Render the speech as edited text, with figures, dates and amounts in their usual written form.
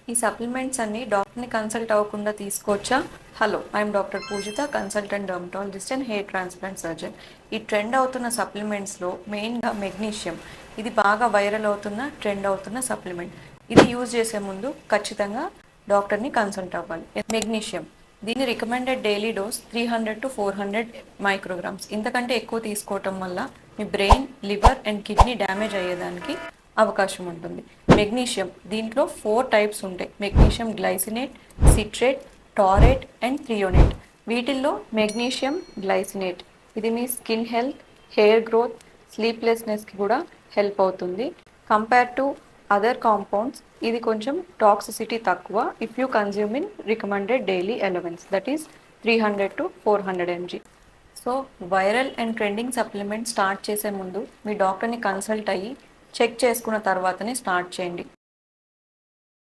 ఈ సప్లిమెంట్స్ అన్ని డాక్టర్ని కన్సల్ట్ అవ్వకుండా తీసుకోవచ్చా? Hello, I'm doctor Poojitha, consultant dermatologist and hair transplant surgeon. ఈ ట్రెండ్ అవుతున్న సప్లిమెంట్స్లో మెయిన్గా మెగ్నీషియం. ఇది బాగా వైరల్ అవుతున్న ట్రెండ్ అవుతున్న సప్లిమెంట్. ఇది యూజ్ చేసే ముందు ఖచ్చితంగా డాక్టర్ని కన్సల్ట్ అవ్వాలి. మెగ్నీషియం, దీని recommended daily dose 300 to 400 micrograms. ఇంతకంటే ఎక్కువ తీసుకోవటం వల్ల మీ brain, liver and kidney damage అయ్యేదానికి అవకాశం ఉంటుంది. మెగ్నీషియం, దీంట్లో 4 టైప్స్ ఉంటాయి: magnesium glycinate, citrate, taurate and threonate. వీటిల్లో మెగ్నీషియం గ్లైసినేట్ ఇది మీ స్కిన్ హెల్త్, హెయిర్ గ్రోత్, స్లీప్లెస్నెస్కి కూడా హెల్ప్ అవుతుంది. కంపేర్ టు అదర్ కాంపౌండ్స్ ఇది కొంచెం టాక్సిసిటీ తక్కువ. If you consume in recommended daily allowance, that is 300 to 400 mg. So viral and trending supplement start చేసే ముందు మీ డాక్టర్ని కన్సల్ట్ అయ్యి చెక్ చేసుకున్న తర్వాతనే స్టార్ట్ చేయండి.